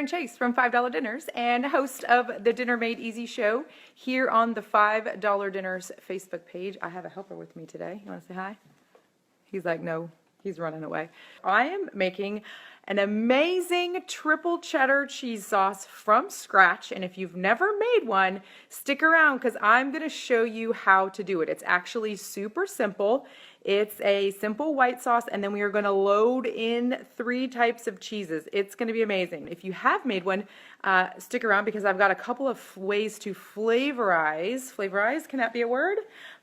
Chase from $5 Dinners and host of the Dinner Made Easy show here on the $5 Dinners Facebook page. I have a helper with me today. You want to say hi? He's like, no, he's running away. I am making an amazing triple cheddar cheese sauce from scratch, and if you've never made one, stick around because I'm going to show you how to do it. It's actually super simple. It's a simple white sauce, and then we are going to load in 3 types of cheeses. It's going to be amazing. If you have made one, stick around because I've got a couple of ways to flavorize, can that be a word?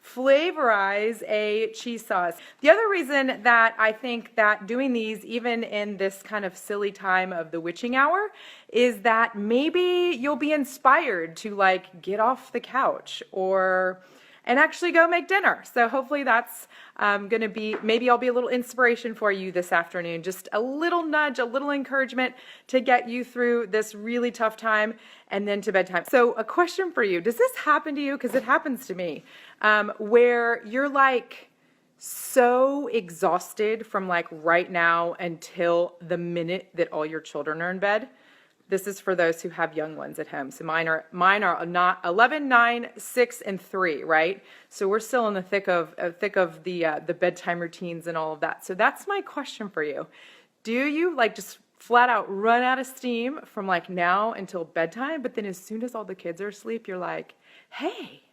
Flavorize a cheese sauce. The other reason that I think that doing these, even in this kind of silly time of the witching hour, is that maybe you'll be inspired to like get off the couch and actually go make dinner. So hopefully that's going to be, maybe I'll be a little inspiration for you this afternoon. Just a little nudge, a little encouragement to get you through this really tough time and then to bedtime. So a question for you. Does this happen to you? Because it happens to me. Where you're like so exhausted from like right now until the minute that all your children are in bed. This is for those who have young ones at home. So mine are not 11, 9, 6, and 3, right? So we're still in the thick of the bedtime routines and all of that. So that's my question for you. Do you like just flat out run out of steam from like now until bedtime, but then as soon as all the kids are asleep, you're like, hey,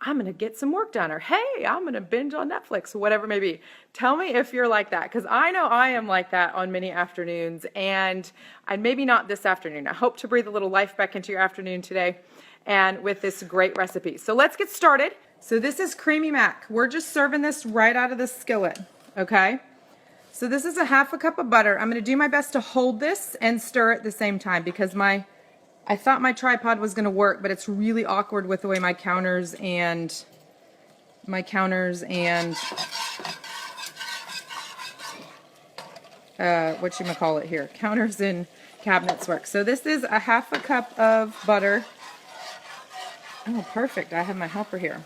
I'm going to get some work done, or hey, I'm going to binge on Netflix, or whatever it may be. Tell me if you're like that, because I know I am like that on many afternoons, and maybe not this afternoon. I hope to breathe a little life back into your afternoon today and with this great recipe. So let's get started. So this is creamy mac. We're just serving this right out of the skillet, okay? So this is a half a cup of butter. I'm going to do my best to hold this and stir at the same time because I thought my tripod was going to work, but it's really awkward with the way my counters and counters and cabinets work. So this is a half a cup of butter. Oh, perfect. I have my helper here.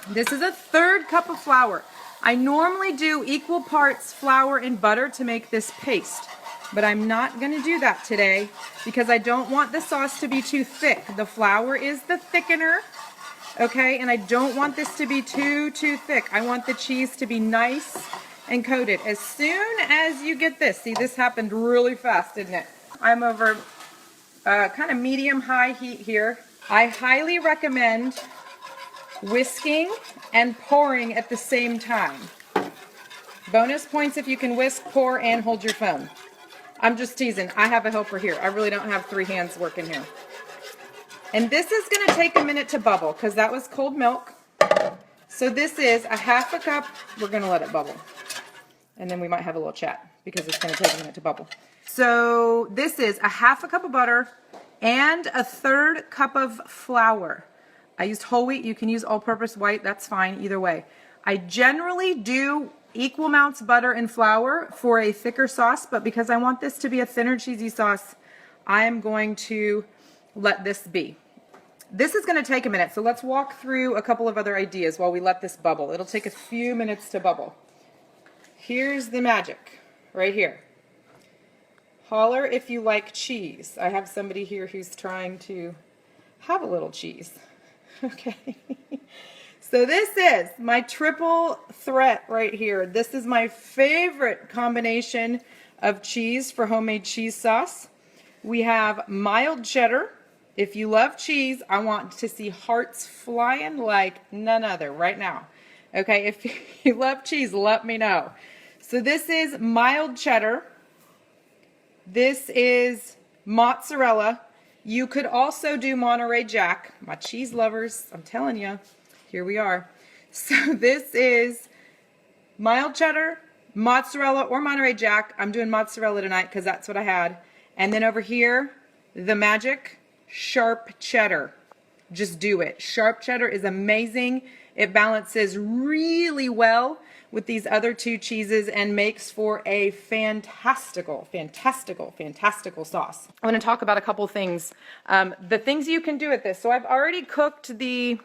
This is a 1/3 cup of flour. I normally do equal parts flour and butter to make this paste. But I'm not going to do that today because I don't want the sauce to be too thick. The flour is the thickener, okay? And I don't want this to be too thick. I want the cheese to be nice and coated. As soon as you get this, see, this happened really fast, didn't it? I'm over kind of medium-high heat here. I highly recommend whisking and pouring at the same time. Bonus points if you can whisk, pour, and hold your phone. I'm just teasing. I have a helper here. I really don't have 3 hands working here. And this is going to take a minute to bubble because that was cold milk. So this is a half a cup. We're going to let it bubble. And then we might have a little chat because it's going to take a minute to bubble. So this is a half a cup of butter and a 1/3 cup of flour. I used whole wheat. You can use all-purpose white. That's fine either way. I generally do equal amounts butter and flour for a thicker sauce, but because I want this to be a thinner cheesy sauce, I am going to let this be. This is going to take a minute, so let's walk through a couple of other ideas while we let this bubble. It'll take a few minutes to bubble. Here's the magic, right here. Holler if you like cheese. I have somebody here who's trying to have a little cheese. Okay. So this is my triple threat right here. This is my favorite combination of cheese for homemade cheese sauce. We have mild cheddar. If you love cheese, I want to see hearts flying like none other right now. Okay, if you love cheese, let me know. So this is mild cheddar. This is mozzarella. You could also do Monterey Jack. My cheese lovers, I'm telling you. Here we are. So this is mild cheddar, mozzarella, or Monterey Jack. I'm doing mozzarella tonight because that's what I had. And then over here, the magic, sharp cheddar. Just do it. Sharp cheddar is amazing. It balances really well with these other 2 cheeses and makes for a fantastical sauce. I want to talk about a couple things. The things you can do with this. So I've already cooked the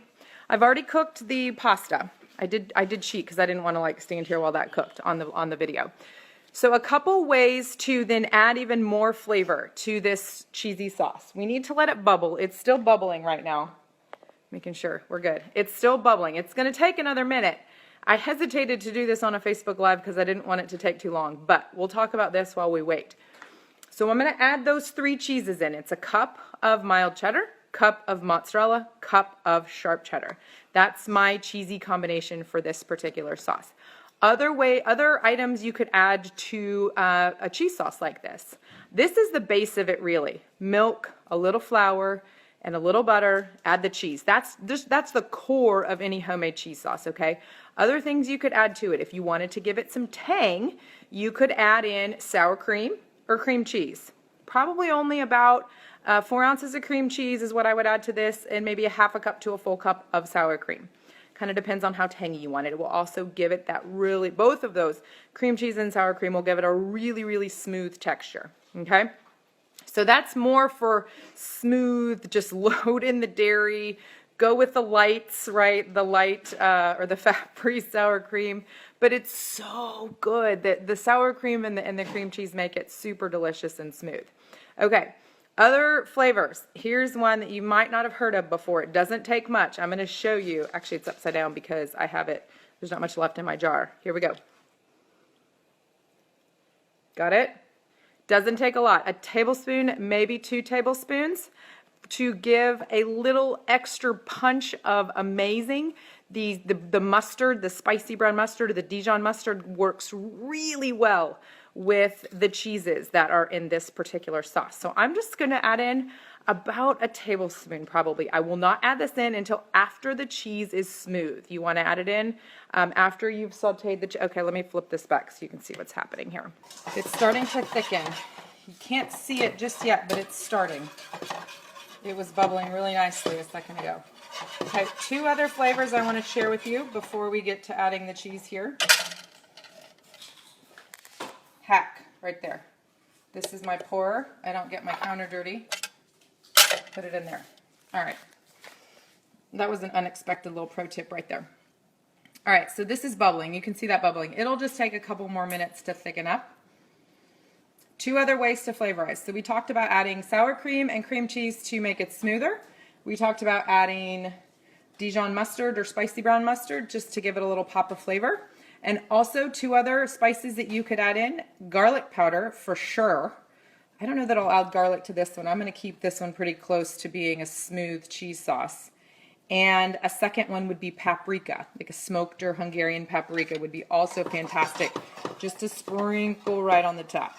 pasta. I did cheat because I didn't want to like stand here while that cooked on the video. So a couple ways to then add even more flavor to this cheesy sauce. We need to let it bubble. It's still bubbling right now. Making sure we're good. It's still bubbling. It's going to take another minute. I hesitated to do this on a Facebook Live because I didn't want it to take too long, but we'll talk about this while we wait. So I'm going to add those 3 cheeses in. It's a cup of mild cheddar, cup of mozzarella, cup of sharp cheddar. That's my cheesy combination for this particular sauce. Other items you could add to a cheese sauce like this. This is the base of it really. Milk, a little flour, and a little butter, add the cheese. That's the core of any homemade cheese sauce, okay? Other things you could add to it, if you wanted to give it some tang, you could add in sour cream or cream cheese. Probably only about 4 ounces of cream cheese is what I would add to this, and maybe a half a cup to a full cup of sour cream. Kind of depends on how tangy you want it. It will also give it that really, both of those, cream cheese and sour cream, will give it a really, really smooth texture, okay? So that's more for smooth, just load in the dairy, go with the lights, right? The light or the fat-free sour cream. But it's so good that the sour cream and the cream cheese make it super delicious and smooth. Okay. Other flavors. Here's one that you might not have heard of before. It doesn't take much. I'm going to show you. Actually, it's upside down because I have it. There's not much left in my jar. Here we go. Got it? Doesn't take a lot. A tablespoon, maybe 2 tablespoons to give a little extra punch of amazing. The mustard, the spicy brown mustard or the Dijon mustard works really well with the cheeses that are in this particular sauce. So I'm just going to add in about a tablespoon probably. I will not add this in until after the cheese is smooth. You want to add it in after you've sauteed the cheese. Okay, let me flip this back so you can see what's happening here. It's starting to thicken. You can't see it just yet, but it's starting. It was bubbling really nicely a second ago. Okay, 2 other flavors I want to share with you before we get to adding the cheese here. Hack, right there. This is my pourer. I don't get my counter dirty. Put it in there. All right. That was an unexpected little pro tip right there. All right, so this is bubbling. You can see that bubbling. It'll just take a couple more minutes to thicken up. 2 other ways to flavorize. So we talked about adding sour cream and cream cheese to make it smoother. We talked about adding Dijon mustard or spicy brown mustard just to give it a little pop of flavor. And also 2 other spices that you could add in. Garlic powder for sure. I don't know that I'll add garlic to this one. I'm going to keep this one pretty close to being a smooth cheese sauce. And a second one would be paprika, like a smoked or Hungarian paprika would be also fantastic, just to sprinkle right on the top.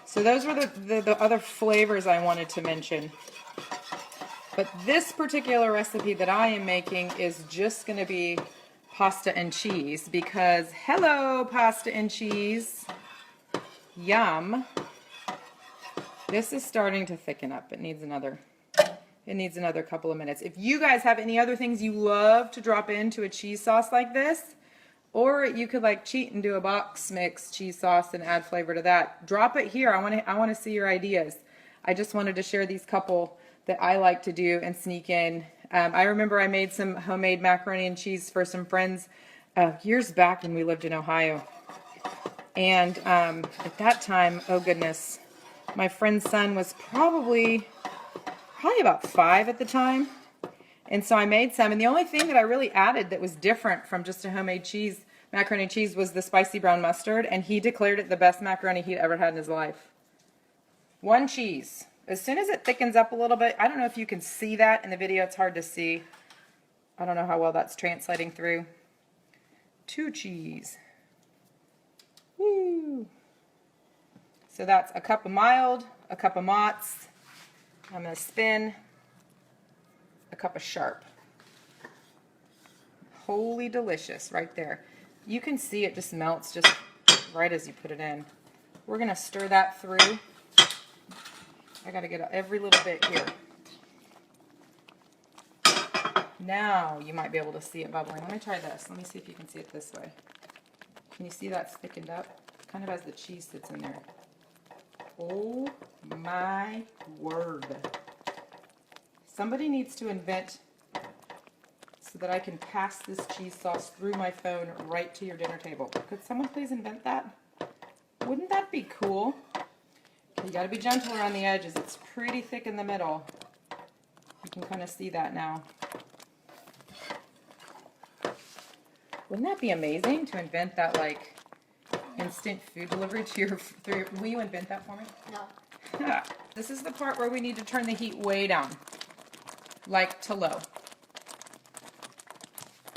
So those were the other flavors I wanted to mention. But this particular recipe that I am making is just going to be pasta and cheese because, hello, pasta and cheese. Yum. This is starting to thicken up. It needs another couple of minutes. If you guys have any other things you love to drop into a cheese sauce like this, or you could like cheat and do a box mix cheese sauce and add flavor to that, drop it here. I want to see your ideas. I just wanted to share these couple that I like to do and sneak in. I remember I made some homemade macaroni and cheese for some friends years back when we lived in Ohio. And at that time, oh goodness, my friend's son was probably about 5 at the time. And so I made some, and the only thing that I really added that was different from just a homemade macaroni and cheese was the spicy brown mustard, and he declared it the best macaroni he'd ever had in his life. 1 cheese. As soon as it thickens up a little bit, I don't know if you can see that in the video, it's hard to see. I don't know how well that's translating through. 2 cheese. Woo! So that's a cup of mild, a cup of mozz. I'm going to spin a cup of sharp. Holy delicious right there. You can see it just melts just right as you put it in. We're going to stir that through. I got to get every little bit here. Now you might be able to see it bubbling. Let me try this. Let me see if you can see it this way. Can you see that's thickened up? Kind of as the cheese sits in there. Oh my word. Somebody needs to invent so that I can pass this cheese sauce through my phone right to your dinner table. Could someone please invent that? Wouldn't that be cool? You gotta be gentle around the edges. It's pretty thick in the middle. You can kind of see that now. Wouldn't that be amazing to invent that like instant food delivery to your, will you invent that for me? No. This is the part where we need to turn the heat way down, like to low.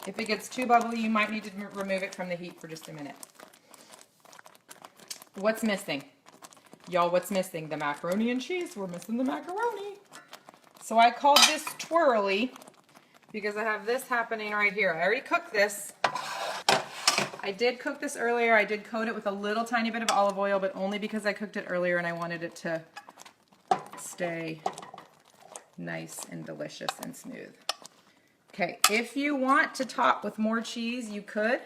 If it gets too bubbly, you might need to remove it from the heat for just a minute. What's missing? Y'all, what's missing? The macaroni and cheese. We're missing the macaroni. So I called this Twirly because I have this happening right here. I already cooked this. I did cook this earlier. I did coat it with a little tiny bit of olive oil, but only because I cooked it earlier and I wanted it to stay nice and delicious and smooth. Okay, if you want to top with more cheese, you could.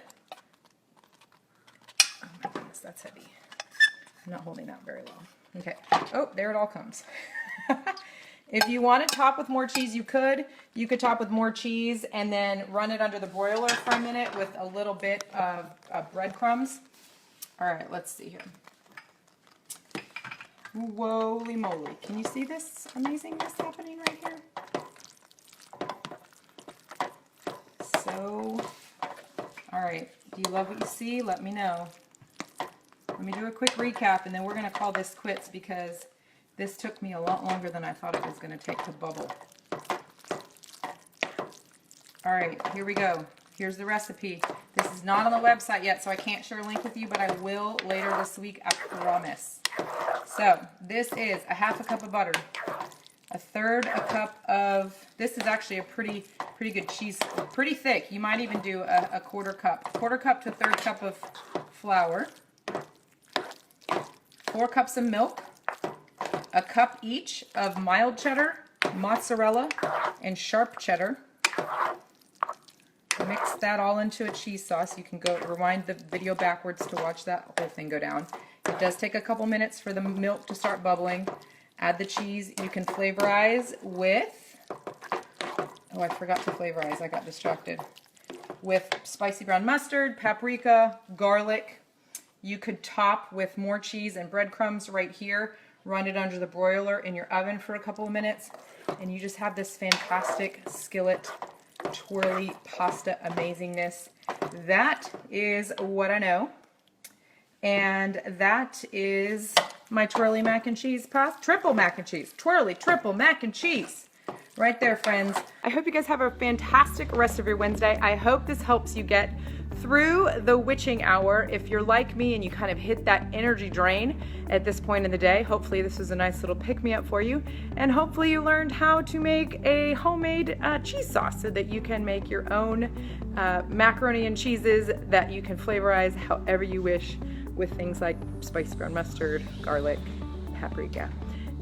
Oh my goodness, that's heavy. I'm not holding that very well. Okay. Oh, there it all comes. If you want to top with more cheese, you could. You could top with more cheese and then run it under the broiler for a minute with a little bit of breadcrumbs. All right, let's see here. Whoa-ly moly. Can you see this amazingness happening right here? So, all right. Do you love what you see? Let me know. Let me do a quick recap and then we're going to call this quits because this took me a lot longer than I thought it was going to take to bubble. All right, here we go. Here's the recipe. This is not on the website yet, so I can't share a link with you, but I will later this week, I promise. So this is a half a cup of butter, a third a cup of, this is actually a pretty good cheese, pretty thick. You might even do a quarter cup to a third cup of flour, 4 cups of milk, a cup each of mild cheddar, mozzarella, and sharp cheddar. Mix that all into a cheese sauce. You can go rewind the video backwards to watch that whole thing go down. It does take a couple minutes for the milk to start bubbling. Add the cheese. You can flavorize with, oh, I forgot to flavorize. I got distracted. With spicy brown mustard, paprika, garlic. You could top with more cheese and breadcrumbs right here. Run it under the broiler in your oven for a couple of minutes, and you just have this fantastic skillet twirly pasta amazingness. That is what I know, and that is my twirly mac and cheese pasta, triple mac and cheese, twirly triple mac and cheese. Right there, friends. I hope you guys have a fantastic rest of your Wednesday. I hope this helps you get through the witching hour. If you're like me and you kind of hit that energy drain at this point in the day, hopefully this was a nice little pick-me-up for you, and hopefully you learned how to make a homemade cheese sauce so that you can make your own macaroni and cheeses that you can flavorize however you wish with things like spicy brown mustard, garlic, paprika,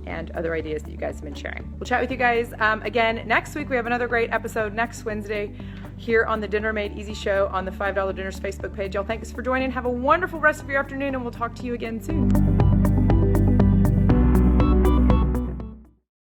and other ideas that you guys have been sharing. We'll chat with you guys again next week. We have another great episode next Wednesday here on the Dinner Made Easy show on the $5 Dinners Facebook page. Y'all, thanks for joining. Have a wonderful rest of your afternoon, and we'll talk to you again soon.